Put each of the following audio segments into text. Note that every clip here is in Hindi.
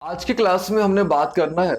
आज की क्लास में हमने बात करना है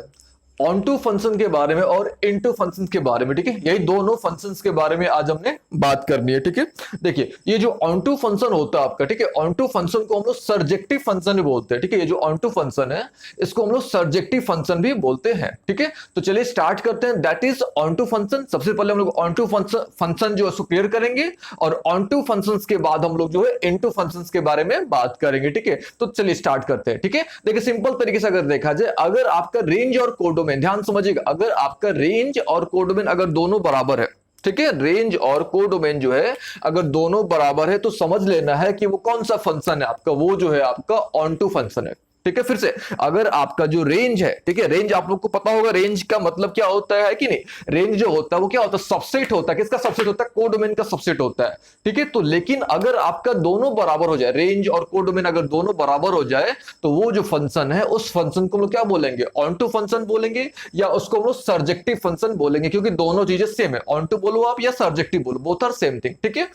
ऑन टू फंक्शन के बारे में और इनटू फंक्शन के बारे में। ठीक है, यही दोनों फंक्शंस के बारे में आज हमने बात करनी है। ठीक है, देखिए ये जो ऑन टू फंक्शन होता है आपका, ठीक है, ऑन टू फंक्शन को हम लोग सर्जेक्टिव फंक्शन भी बोलते हैं। ठीक है, ये जो ऑन टू फंक्शन है इसको हम लोग सर्जेक्टिव फंक्शन भी बोलते हैं। ठीक है, तो चलिए स्टार्ट करते हैं। That is onto function. सबसे पहले हम लोग ऑन टू फंक्शन जो है उसको क्लियर करेंगे और ऑन टू फंक्शन के बाद हम लोग जो है इन टू फंक्शन के बारे में बात करेंगे। ठीक है, तो चलिए स्टार्ट करते हैं। ठीक है, देखिए सिंपल तरीके से अगर देखा जाए, अगर आपका रेंज और कोडोमेन, ध्यान समझिएगा, अगर आपका रेंज और कोडोमेन अगर दोनों बराबर है, ठीक है, रेंज और कोडोमेन जो है अगर दोनों बराबर है तो समझ लेना है कि वो कौन सा फंक्शन है आपका, वो जो है आपका ऑन टू फंक्शन है। ठीक है, फिर से अगर आपका जो रेंज है, ठीक है, रेंज आप लोग को पता होगा रेंज का मतलब क्या होता है कि नहीं। रेंज जो होता है वो क्या होता है, सबसेट होता है। किसका सबसेट होता है, कोडोमेन का सबसेट होता है। ठीक है, तो लेकिन अगर आपका दोनों बराबर हो जाए, रेंज और कोडोमेन अगर दोनों बराबर हो जाए तो वो जो फंक्शन है उस फंक्शन को हम लोग क्या बोलेंगे, ऑन टू फंक्शन बोलेंगे, या उसको हम लोग सर्जेक्टिव फंक्शन बोलेंगे, क्योंकि दोनों चीजें सेम है। ऑन टू बोलो आप या सर्जेक्टिव बोलो, बोथ आर सेम थिंग। ठीक है,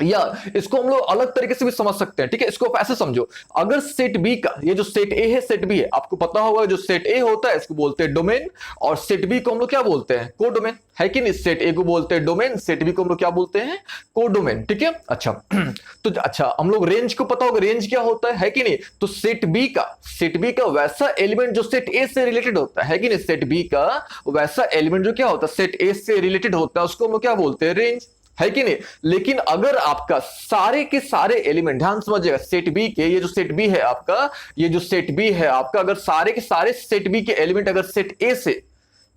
या इसको हम लोग अलग तरीके से भी समझ सकते हैं। ठीक है, इसको आप ऐसे समझो, अगर सेट बी का, ये जो सेट ए है सेट बी है, आपको पता होगा जो सेट ए होता है इसको बोलते हैं डोमेन, और सेट बी को हम लोग क्या बोलते हैं, कोडोमेन, है कि नहीं। सेट ए को बोलते हैं डोमेन, सेट बी को हम लोग क्या बोलते हैं, कोडोमेन। ठीक है, अच्छा तो अच्छा हम लोग रेंज को पता होगा रेंज क्या होता है कि नहीं। तो सेट बी का वैसा एलिमेंट जो सेट ए से रिलेटेड होता है कि नहीं, सेट बी का वैसा एलिमेंट जो क्या होता है सेट ए से रिलेटेड होता है उसको हम लोग क्या बोलते हैं, रेंज, है कि नहीं। लेकिन अगर आपका सारे के सारे एलिमेंट, ध्यान समझिएगा, सेट बी के, ये जो सेट बी है आपका, ये जो सेट बी है आपका, अगर सारे के सारे सेट बी के एलिमेंट अगर सेट ए से,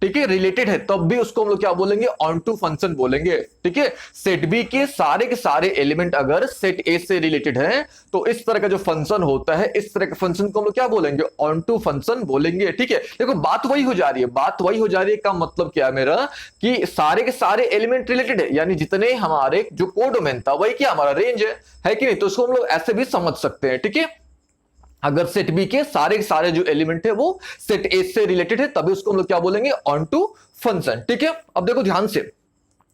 ठीक है, रिलेटेड है, तब भी उसको हम लोग क्या बोलेंगे, ऑन टू फंक्शन बोलेंगे। ठीक है, सेट बी के सारे एलिमेंट अगर सेट ए से रिलेटेड है तो इस तरह का जो फंक्शन होता है, इस तरह के फंक्शन को हम लोग क्या बोलेंगे, ऑन टू फंक्शन बोलेंगे। ठीक है, देखो बात वही हो जा रही है, बात वही हो जा रही है का मतलब क्या है मेरा, कि सारे के सारे एलिमेंट रिलेटेड है, यानी जितने हमारे जो कोडोमेन था वही क्या हमारा रेंज है कि नहीं। तो उसको हम लोग ऐसे भी समझ सकते हैं। ठीक है, अगर सेट बी के सारे जो एलिमेंट है वो सेट ए से रिलेटेड है तभी उसको हम लोग क्या बोलेंगे, ऑन टू फंक्शन। ठीक है, अब देखो ध्यान से,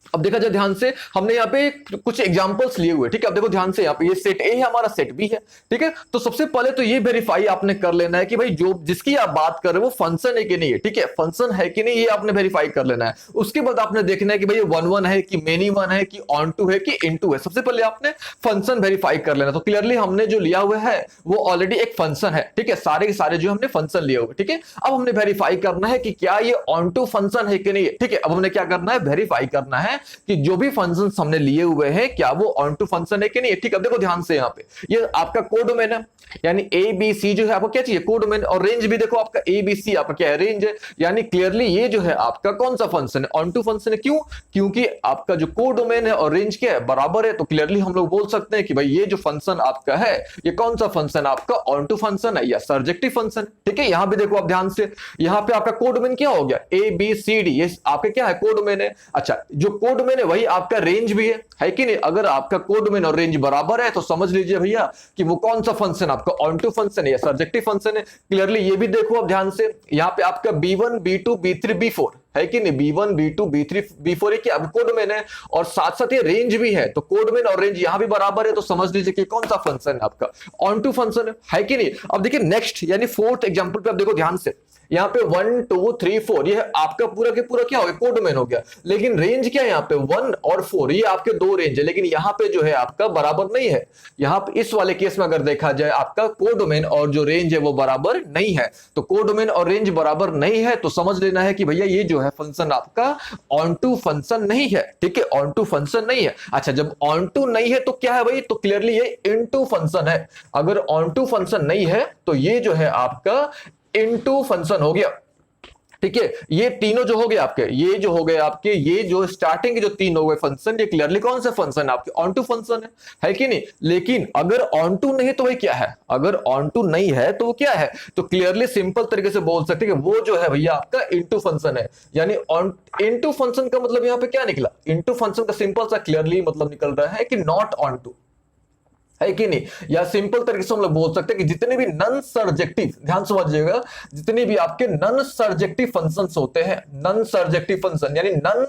अब देखा जाए ध्यान से, हमने यहाँ पे कुछ एग्जांपल्स लिए हुए। ठीक है, अब देखो ध्यान से, यहाँ पे ये सेट ए है हमारा, सेट बी है। ठीक है, तो सबसे पहले तो ये वेरीफाई आपने कर लेना है कि भाई जो जिसकी आप बात कर रहे हो वो फंक्शन है कि नहीं है। ठीक है, फंक्शन है कि नहीं ये आपने वेरीफाई कर लेना है। उसके बाद आपने देखना है कि भाई वन वन है कि मेनी वन है कि ऑन टू है कि इन टू है। सबसे पहले आपने फंक्शन वेरीफाई कर लेना। तो क्लियरली हमने जो लिया हुआ है वो ऑलरेडी एक फंक्शन है। ठीक है, सारे के सारे जो हमने फंक्शन लिए हुए। ठीक है, अब हमने वेरीफाई करना है कि क्या ये ऑन टू फंक्शन है कि नहीं। ठीक है, अब हमने क्या करना है, वेरीफाई करना है कि जो भी फंक्शन हमने लिए हुए हैं क्या वो ऑन टू फंक्शन है कि नहीं। ठीक है, अब देखो ध्यान से, यहाँ पे ये आपका कोडोमेन है, यानी ए बी सी जो है आपको क्या चाहिए, कोडोमेन, और रेंज भी देखो आपका ए बी सी आपका क्या है, रेंज है। यानी क्लियरली ये जो है आपका कौन सा फंक्शन है, ऑन टू फंक्शन है। क्यों, क्योंकि आपका जो कोडोमेन है और रेंज क्या है, बराबर है। तो क्लियरली हम लोग बोल सकते हैं कि भाई ये जो फंक्शन आपका है ये कौन सा फंक्शन आपका, ऑन टू फंक्शन है या सर्जेक्टिव फंक्शन। ठीक है, यहां भी देखो आप ध्यान से, यहां पे आपका कोडोमेन क्या हो गया, ए बी सी डी, ये आपके क्या है, कोडोमेन है। अच्छा, जो कोडोमेन है वही आपका रेंज भी है कि नहीं। अगर आपका कोडोमेन और रेंज बराबर है तो समझ लीजिए भैया कि वो कौन सा फंक्शन आपका, ऑन टू फंक्शन है या सर्जेक्टिव फंक्शन है। क्लियरली ये भी देखो आप ध्यान से, यहाँ पे आपका B1 B2 B3 B4 है कि नहीं, B1 B2 B3 B4 है कि अब कोडोमेन है और साथ साथ ये रेंज भी है। तो कोडोमेन और रेंज यहां भी बराबर है तो समझ लीजिए कि कौन सा फंक्शन है आपका, ऑन टू फंक्शन है कि नहीं। अब देखिए नेक्स्ट यानी फोर्थ एग्जांपल पे आप देखो ध्यान से, यहाँ पे 1 2 3 4 ये आपका पूरा के पूरा क्या हो गया, कोडोमेन हो गया। लेकिन रेंज क्या है यहाँ पे, 1 और 4 ये आपके दो रेंज है, लेकिन यहाँ पे जो है आपका बराबर नहीं है। यहाँ पे इस वाले केस में अगर देखा जाए आपका कोडोमेन और जो रेंज है वो बराबर नहीं है। तो कोडोमेन और रेंज बराबर नहीं है तो समझ लेना है कि भैया ये जो है फंक्शन आपका ऑन टू फंक्शन नहीं है। ठीक है, ऑन टू फंक्शन नहीं है। अच्छा, जब ऑन टू नहीं है तो क्या है भाई, तो क्लियरली ये इन टू फंक्शन है। अगर ऑन टू फंक्शन नहीं है तो ये जो है आपका इनटू फंक्शन हो गया। ठीक है, ये तीनों जो हो गए आपके, ये जो हो गए आपके, ये जो स्टार्टिंग के जो तीन हो गए फंक्शन, ये क्लियरली कौन सा फंक्शन आपके, ऑन टू फंक्शन है कि नहीं। लेकिन अगर ऑन टू नहीं है तो भाई क्या है, अगर ऑन टू नहीं है तो वो क्या है, तो क्लियरली सिंपल तरीके से बोल सकते हैं कि वो जो है भैया आपका इनटू फंक्शन है। यानी ऑन इनटू फंक्शन का मतलब यहां पे क्या निकला, इनटू फंक्शन का सिंपल सा क्लियरली मतलब निकल रहा है कि नॉट ऑन टू। है कि नहीं। या सिंपल तरीके से हम लोग बोल सकते हैं कि जितने भी नॉन सर्जेक्टिव, ध्यान समझिएगा, जितने भी आपके नॉन सर्जेक्टिव फंक्शंस होते हैं, नॉन सर्जेक्टिव फंक्शन यानी non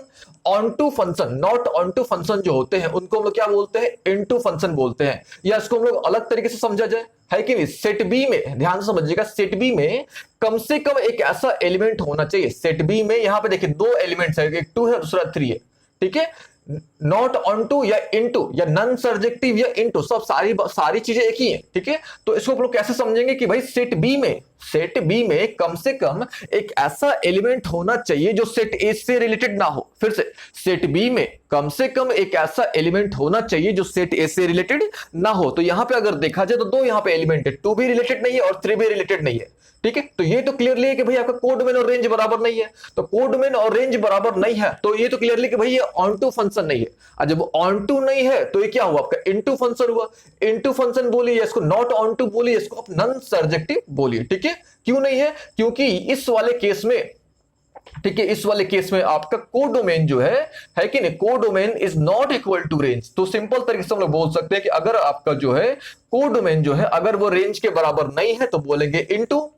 onto function, not onto function जो होते हैं उनको हम लोग क्या बोलते हैं, इनटू फंक्शन बोलते हैं। या इसको हम लोग अलग तरीके से समझा जाए, है कि नहीं, सेट बी में, ध्यान से समझिएगा, सेट बी में कम से कम एक ऐसा एलिमेंट होना चाहिए। सेट बी में यहां पे देखिए दो एलिमेंट्स है, एक 2 है दूसरा 3 है, ठीक है। नॉट ऑन टू या इनटू या नॉन सर्जेक्टिव या इनटू, सब सारी चीजें एक ही है, ठीक है। तो इसको आप लोग कैसे समझेंगे कि भाई सेट बी में कम से कम एक ऐसा एलिमेंट होना चाहिए जो सेट ए से रिलेटेड ना हो। फिर से, सेट बी में कम से कम एक ऐसा एलिमेंट होना चाहिए जो सेट ए से रिलेटेड ना हो। तो यहां पे अगर देखा जाए तो दो यहां पे एलिमेंट है, 2 भी रिलेटेड नहीं है और 3 भी रिलेटेड नहीं है, ठीक है। तो ये तो क्लियरली है कि भाई आपका कोड डोमेन और रेंज बराबर नहीं है। तो कोड डोमेन और रेंज बराबर नहीं है तो ये तो क्लियरली कि भाई ये ऑन टू फंक्शन नहीं है। और जब ऑन टू नहीं है तो ये क्या हुआ, आपका इनटू फंक्शन हुआ। इनटू फंक्शन बोलिए, इसको नॉट ऑन टू बोलिए, इसको आप नॉन सर्जेक्टिव बोलिए, ठीक है। क्यों नहीं है, क्योंकि इस वाले केस में, ठीक है, इस वाले केस में आपका कोडोमेन जो है कि नहीं, codomain is not equal to range. तो सिंपल तरीके से हम लोग बोल सकते हैं कि अगर आपका जो है कोडोमेन जो है अगर वो रेंज के बराबर नहीं है तो बोलेंगे इनटू,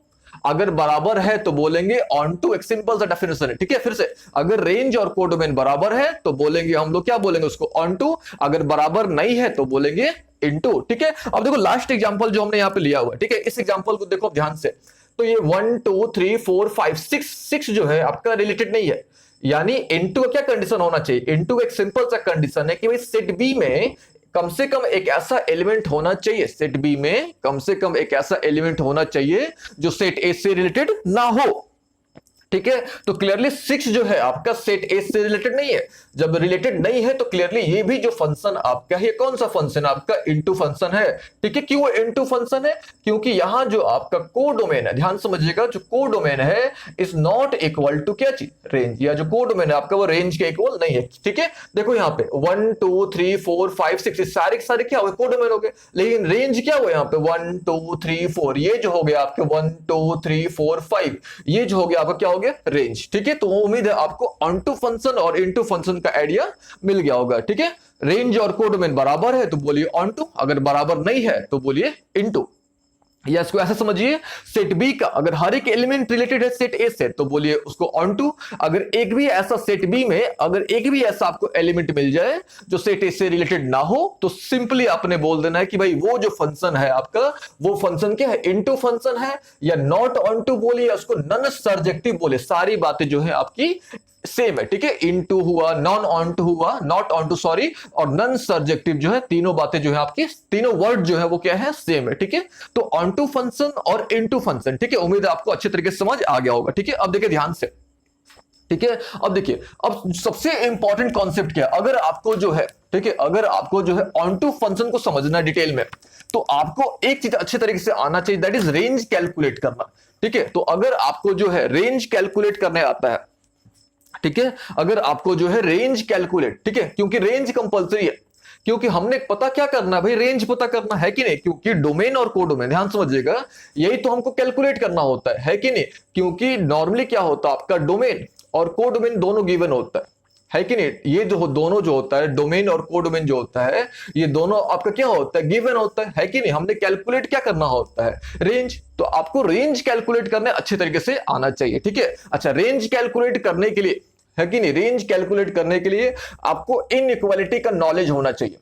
अगर बराबर है तो बोलेंगे ऑन टू। एक सिंपल सा डेफिनेशन है, ठीक है। फिर से, अगर रेंज और कोडोमेन बराबर है तो बोलेंगे हम लोग क्या बोलेंगे उसको, ऑन टू। अगर बराबर नहीं है तो बोलेंगे इनटू, ठीक है। अब देखो लास्ट एग्जांपल जो हमने यहां पे लिया हुआ है, ठीक है, इस एग्जांपल को देखो ध्यान से। तो ये 1 2 3 4 5 6 जो है आपका रिलेटेड नहीं है। यानी इनटू का क्या कंडीशन होना चाहिए, इनटू एक सिंपल सा कंडीशन है कि भाई सेट बी में कम से कम एक ऐसा एलिमेंट होना चाहिए, सेट बी में कम से कम एक ऐसा एलिमेंट होना चाहिए जो सेट ए से रिलेटेड ना हो, ठीक है। तो क्लियरली 6 जो है आपका सेट ए से रिलेटेड नहीं है। जब रिलेटेड नहीं है तो क्लियरली ये भी जो फंक्शन आपका है, कौन सा फंक्शन आपका, इनटू फंक्शन है, ठीक है। क्यों इनटू फंक्शन है, क्योंकि यहां जो आपका कोडोमेन है, ध्यान समझिएगा, जो कोडोमेन है इज नॉट इक्वल टू क्या चीज, रेंज। या जो कोडोमेन है आपका वो रेंज के इक्वल नहीं है, ठीक है। देखो यहां पे 1 2 3 4 5 6 सारे के सारे क्या हो गए, कोडोमेन हो गए। लेकिन रेंज क्या हुआ यहाँ पे, 1 2 3 4, ये जो हो गया आपके 1 2 3 4 5, ये जो हो गया आपका क्या हो गया, रेंज, ठीक है। तो उम्मीद है आपको ऑन टू फंक्शन और इनटू फंक्शन का आइडिया मिल गया होगा, ठीक है। रेंज और कोडोमेन बराबर है तो बोलिए ऑन टू, अगर बराबर नहीं है तो बोलिए इनटू। या इसको ऐसा समझिए, सेट बी का अगर हर एक एलिमेंट रिलेटेड है सेट ए से तो बोलिए उसको ऑन टू। अगर एक भी ऐसा सेट बी में अगर एक भी ऐसा आपको एलिमेंट मिल जाए जो सेट ए से रिलेटेड ना हो तो सिंपली आपने बोल देना है कि भाई वो जो फंक्शन है आपका, वो फंक्शन क्या है, इनटू फंक्शन है। या नॉट ऑन टू बोलिए, उसको नॉन सर्जेक्टिव बोलिए, सारी बातें जो है आपकी सेम है, ठीक है। इनटू हुआ, नॉन ऑन टू हुआ, नॉट ऑन टू सॉरी, और नॉन सर्जेक्टिव जो है, तीनों बातें जो है आपकी, तीनों वर्ड जो है वो क्या है, सेम है, ठीक है। तो ऑन टू फंक्शन और इनटू फंक्शन, ठीक है। उम्मीद है आपको अच्छे तरीके से समझ आ गया होगा, ठीक है। अब देखिए ध्यान से, ठीक है। अब देखिए, अब सबसे इंपॉर्टेंट कॉन्सेप्ट क्या है, अगर आपको जो है, ठीक है, अगर आपको जो है ऑन टू फंक्शन को समझना है डिटेल में तो आपको एक चीज अच्छे तरीके से आना चाहिए, दैट इज रेंज कैलकुलेट करना, ठीक है। तो अगर आपको जो है रेंज कैलकुलेट करने आता है, ठीक है, अगर आपको जो है रेंज कैलकुलेट, ठीक है, क्योंकि रेंज कंपलसरी है, क्योंकि हमने पता क्या करना है भाई, रेंज पता करना है कि नहीं, क्योंकि डोमेन और कोडोमेन, ध्यान समझिएगा, यही तो हमको कैलकुलेट करना होता है कि नहीं। क्योंकि नॉर्मली क्या होता है आपका, डोमेन और कोडोमेन दोनों गिवन होता है कि नहीं। ये जो दोनों जो होता है, डोमेन और कोडोमेन जो होता है, ये दोनों आपका क्या होता है, गिवन होता है कि नहीं। हमने कैलकुलेट क्या करना होता है, रेंज। तो आपको रेंज कैलकुलेट करने अच्छे तरीके से आना चाहिए, ठीक है। अच्छा, रेंज कैलकुलेट करने के लिए, है कि नहीं, रेंज कैलकुलेट करने के लिए आपको इनइक्वालिटी का नॉलेज होना चाहिए,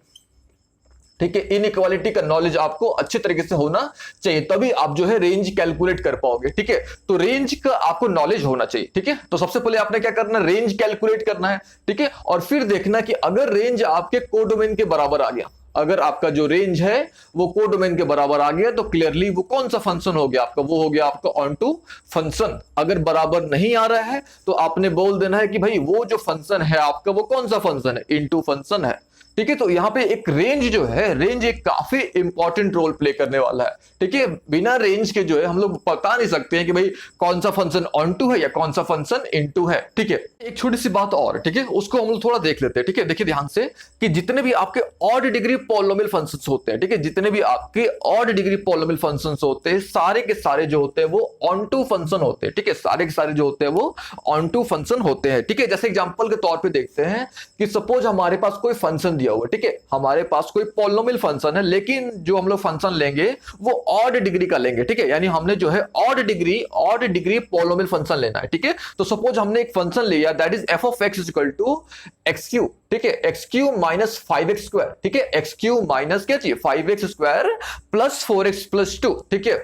ठीक है। इनइक्वालिटी का नॉलेज आपको अच्छे तरीके से होना चाहिए, तभी आप जो है रेंज कैलकुलेट कर पाओगे, ठीक है। तो रेंज का आपको नॉलेज होना चाहिए, ठीक है। तो सबसे पहले आपने क्या करना है, रेंज कैलकुलेट करना है, ठीक है। और फिर देखना कि अगर रेंज आपके कोडोमेन के बराबर आ गया, अगर आपका जो रेंज है वो कोडोमेन के बराबर आ गया तो क्लियरली वो कौन सा फंक्शन हो गया आपका, वो हो गया आपका ऑन टू फंक्शन। अगर बराबर नहीं आ रहा है तो आपने बोल देना है कि भाई वो जो फंक्शन है आपका वो कौन सा फंक्शन है, इनटू फंक्शन है, ठीक है। तो यहां पे एक रेंज जो है, रेंज एक काफी इंपॉर्टेंट रोल प्ले करने वाला है, ठीक है। बिना रेंज के जो है हम लोग बता नहीं सकते हैं कि भाई कौन सा फंक्शन ऑन टू है या कौन सा फंक्शन इनटू है, ठीक है। एक छोटी सी बात और, ठीक है, उसको हम लोग थोड़ा देख लेते हैं, ठीक है। देखिए ध्यान से कि जितने भी आपके ऑड डिग्री पॉलिनोमियल फंक्शंस होते हैं, ठीक है, जितने भी आपके ऑड डिग्री पॉलिनोमियल फंक्शंस होते हैं, सारे के सारे जो होते हैं वो ऑन टू फंक्शन होते हैं, ठीक है। सारे के सारे जो होते हैं वो ऑन टू फंक्शन होते हैं, ठीक है। जैसे एग्जांपल के तौर पे देखते हैं कि सपोज हमारे पास कोई फंक्शन दिया दिया हुआ, ठीक है। हमारे पास कोई पॉलिनोमियल फंक्शन है, लेकिन जो हम लोग फंक्शन लेंगे वो ऑड डिग्री का लेंगे, ठीक है। यानी हमने जो है ऑड डिग्री पॉलिनोमियल फंक्शन लेना है, ठीक है। तो सपोज हमने एक फंक्शन लिया that is F of X is equal to X cube, ठीक है, x Q minus 5x square, ठीक है, एक्स क्यू माइनस क्या चाहिए 5x square plus 4x plus 2, ठीक है,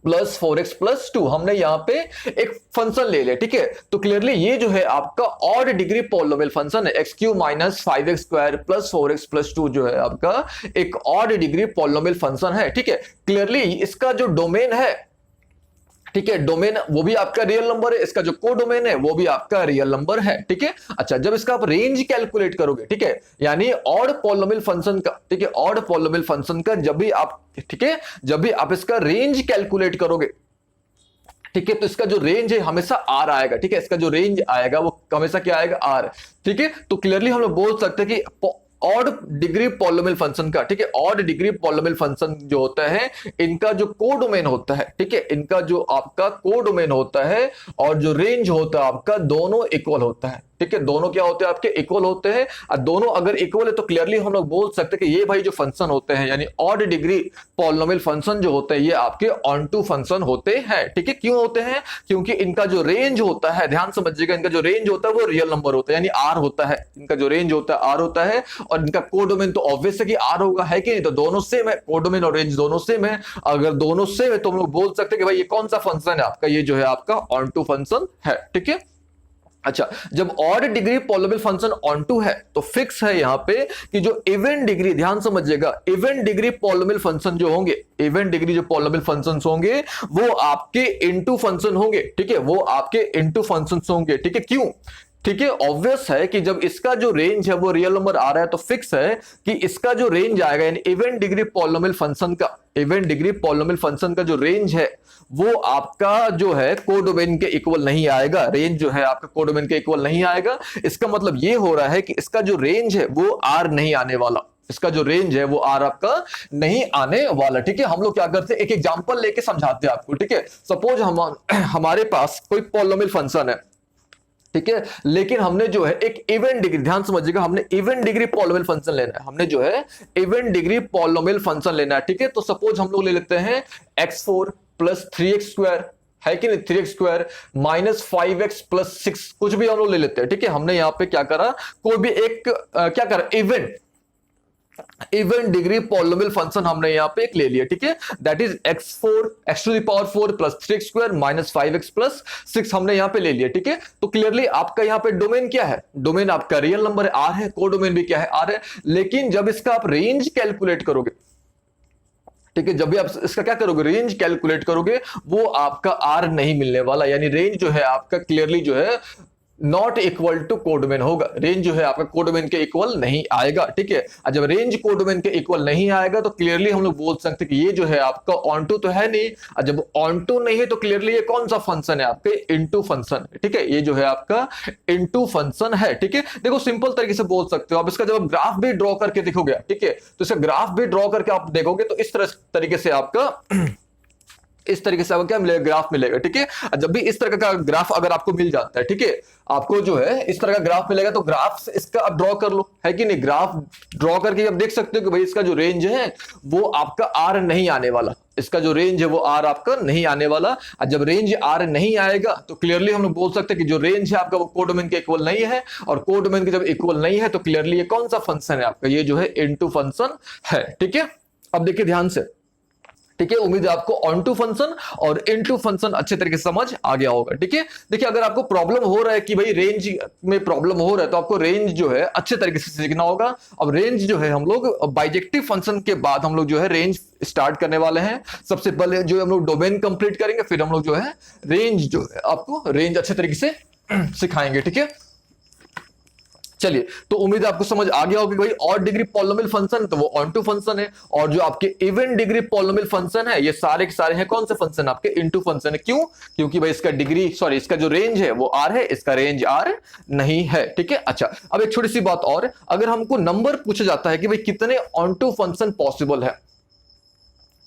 प्लस 4x प्लस 2 हमने यहां पे एक फंक्शन ले लिया, ठीक है। तो क्लियरली ये जो है आपका ऑड डिग्री पॉलिनोमियल फंक्शन है, x Q minus 5x square plus 4x plus 2 जो है आपका एक ऑड डिग्री पॉलिनोमियल फंक्शन है, ठीक है। क्लियरली इसका जो डोमेन है, ठीक है, डोमेन वो भी आपका रियल नंबर है, इसका जो को डोमेन है वो भी आपका रियल नंबर है, ठीक है। अच्छा, जब इसका आप रेंज कैलकुलेट करोगे, ठीक है, यानी ऑड पॉलिनोमियल फंक्शन का, ठीक है, ऑड पॉलिनोमियल फंक्शन का जब भी आप, ठीक है, जब भी आप इसका रेंज कैलकुलेट करोगे, ठीक है, तो इसका जो रेंज है हमेशा आर आएगा, ठीक है, इसका जो रेंज आएगा वो हमेशा क्या आएगा आर, ठीक है। तो क्लियरली हम लोग बोल सकते हैं कि ऑड डिग्री पॉलिनोमियल फंक्शन का, ठीक है, ऑड डिग्री पॉलिनोमियल फंक्शन जो होता है इनका जो कोडोमेन होता है, ठीक है, इनका जो आपका कोडोमेन होता है और जो रेंज होता है आपका दोनों इक्वल होता है, ठीक है, दोनों क्या होते हैं आपके इक्वल होते हैं। और दोनों अगर इक्वल है तो क्लियरली हम लोग बोल सकते हैं कि ये भाई जो फंक्शन होते हैं यानी ऑड डिग्री पॉलिनोमियल फंक्शन जो होते हैं ये आपके ऑन टू फंक्शन होते हैं, ठीक है। क्यों होते हैं? क्योंकि इनका जो रेंज होता है, ध्यान समझिएगा, इनका जो रेंज होता है वो रियल नंबर होता है यानी आर होता है, इनका जो रेंज होता है आर होता है। और इनका कोडोमेन तो ऑब्वियस है कि आर होगा, है कि नहीं? तो दोनों सेम है, कोडोमेन और रेंज दोनों सेम है। अगर दोनों सेम है तो हम लोग बोल सकते हैं कि भाई ये कौन सा फंक्शन है आपका, ये जो है आपका ऑन टू फंक्शन है, ठीक है। अच्छा, जब odd degree polynomial function onto है तो फिक्स है यहां पे कि जो इवन डिग्री, ध्यान समझिएगा, इवन डिग्री पॉलिनोमियल फंक्शन जो होंगे, इवन डिग्री जो पॉलिनोमियल फंक्शंस होंगे वो आपके इनटू फंक्शन होंगे, ठीक है, वो आपके इनटू फंक्शंस होंगे, ठीक है। क्यों? ठीक है, ऑब्वियस है कि जब इसका जो रेंज है वो रियल नंबर आ रहा है तो फिक्स है कि इसका जो रेंज आएगा यानी इवन डिग्री पॉलिनोमियल फंक्शन का, इवन डिग्री पॉलिनोमियल फंक्शन का जो रेंज है वो आपका जो है कोडोमेन के इक्वल नहीं आएगा, रेंज जो है आपका कोडोमेन के इक्वल नहीं आएगा। इसका मतलब ये हो रहा है कि इसका जो रेंज है वो आर नहीं आने वाला, इसका जो रेंज है वो आर आपका नहीं आने वाला, ठीक है। हम लोग क्या करते हैं, एक एग्जांपल लेके समझाते हैं आपको, ठीक है। सपोज हमारे पास कोई पॉलिनोमियल फंक्शन है, ठीक है, लेकिन हमने जो है एक इवन डिग्री, ध्यान समझिएगा, हमने इवन डिग्री पॉलिनोमियल फंक्शन लेना है, हमने जो है इवन डिग्री पॉलिनोमियल फंक्शन लेना है, ठीक है। तो सपोज हम लोग ले लेते हैं x4 प्लस 3x स्क्वायर, है कि नहीं, 3x square minus 5x plus 6, कुछ भी हम लोग ले लेते हैं, ठीक है। हमने यहां पे क्या करा, कोई भी एक क्या करा, इवन डिग्री पॉलिनोमियल फंक्शन हमने यहां पे एक ले लिया, ठीक है, that is x4 x to the power 4 plus 3x square minus 5x plus 6 हमने यहां पे ले लिया, ठीक है। तो क्लियरली आपका यहां पे डोमेन क्या है, डोमेन आपका रियल नंबर है आर है, कोडोमेन भी क्या है आर है। लेकिन जब इसका आप रेंज कैलकुलेट करोगे, ठीक है, जब भी आप इसका क्या करोगे, रेंज कैलकुलेट करोगे, वो आपका आर नहीं मिलने वाला, यानी रेंज जो है आपका क्लियरली जो है नॉट इक्वल टू कोडोमेन होगा, रेंज जो है आपका कोडोमेन के इक्वल नहीं आएगा, ठीक है। और जब रेंज कोडोमेन के इक्वल नहीं आएगा तो क्लियरली हम लोग बोल सकते हैं कि ये जो है आपका ऑन टू तो है नहीं, और जब ऑन टू नहीं है तो क्लियरली ये कौन सा फंक्शन है आपके, इनटू फंक्शन, ठीक है, ये जो है आपका इनटू फंक्शन है, ठीक है। देखो सिंपल तरीके से बोल सकते हो आप, इसका जब आप ग्राफ भी ड्रॉ करके देखोगे, ठीक है, तो इसका ग्राफ भी ड्रॉ करके आप देखोगे तो इस तरीके से आपका इस तरीके से आपको क्या मिलेगा, ग्राफ मिलेगा, ठीक है। जब भी इस तरह का ग्राफ अगर आपको मिल जाता है, ठीक है, आपको जो है इस तरह का ग्राफ मिलेगा तो ग्राफ इसका आप ड्रॉ कर लो, है कि नहीं। ग्राफ ड्रॉ करके आप देख सकते हो कि भाई इसका जो रेंज है वो आपका आर नहीं आने वाला, इसका जो रेंज है वो आर आपका नहीं आने वाला। और जब रेंज आर नहीं आएगा तो क्लियरली हम लोग बोल सकते हैं कि जो रेंज है आपका वो कोडोमेन के इक्वल नहीं है, और कोडोमेन के जब इक्वल नहीं है तो क्लियरली ये कौन सा फंक्शन है आपका, ये जो है इनटू फंक्शन है, ठीक है। अब देखिए ध्यान से, ठीक है, उम्मीद है आपको ऑन टू फंक्शन और इनटू फंक्शन अच्छे तरीके से समझ आ गया होगा, ठीक है। देखिए अगर आपको प्रॉब्लम हो रहा है कि भाई रेंज में प्रॉब्लम हो रहा है तो आपको रेंज जो है अच्छे तरीके से सीखना होगा। अब रेंज जो है हम लोग बाइजेक्टिव फंक्शन के बाद हम लोग जो है रेंज स्टार्ट करने वाले हैं। सबसे पहले जो हम लोग डोमेन कंप्लीट करेंगे, फिर हम लोग जो है रेंज जो है आपको रेंज अच्छे तरीके से सिखाएंगे, ठीक है। चलिए, तो उम्मीद है आपको समझ आ गया होगा कि भाई ऑड डिग्री पॉलिनोमियल फंक्शन तो वो ऑन टू फंक्शन है, और जो आपके इवन डिग्री पॉलिनोमियल फंक्शन है ये सारे के सारे हैं कौन से फंक्शन, आपके इनटू फंक्शन है। क्यों? क्योंकि भाई इसका डिग्री इसका जो रेंज है वो आर है, इसका रेंज आर नहीं है, ठीक है। अच्छा, अब एक छोटी सी बात और, अगर हमको नंबर पूछा जाता है कि भाई कितने ऑन टू फंक्शन पॉसिबल है,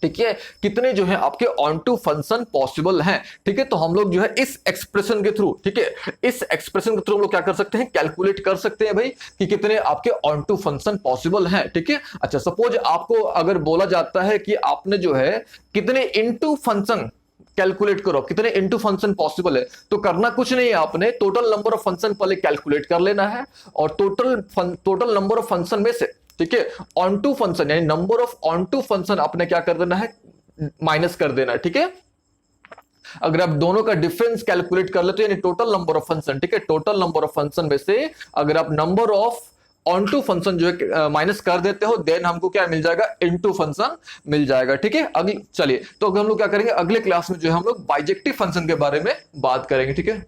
ठीक है, कितने जो है आपके ऑन टू फंक्शन पॉसिबल हैं। ठीक है, तो हम लोग जो है इस एक्सप्रेशन के थ्रू, ठीक है, इस एक्सप्रेशन के थ्रू हम लोग क्या कर सकते हैं, कैलकुलेट कर सकते हैं भाई कि कितने आपके ऑन टू फंक्शन पॉसिबल हैं। ठीक है, अच्छा सपोज आपको अगर बोला जाता है कि आपने जो है कितने इनटू फंक्शन कैलकुलेट करो, कितने इनटू फंक्शन पॉसिबल है, तो करना कुछ नहीं है, आपने टोटल नंबर ऑफ फंक्शन पहले कैलकुलेट कर लेना है और टोटल नंबर ऑफ फंक्शन में से, ठीक है, ऑन टू फंक्शन यानी number of onto function आपने क्या कर देना है, माइनस कर देना है। ठीक है, अगर आप दोनों का डिफरेंस कैलकुलेट कर लेते हो यानी टोटल नंबर ऑफ फंक्शन, ठीक है, टोटल नंबर ऑफ फंक्शन में से अगर आप number of onto function जो है माइनस कर देते हो, देन हमको क्या मिल जाएगा, इनटू फंक्शन मिल जाएगा। ठीक है, अगली चलिए तो हम लोग क्या करेंगे, अगले क्लास में जो है हम लोग बाइजेक्टिव फंक्शन के बारे में बात करेंगे। ठीक है।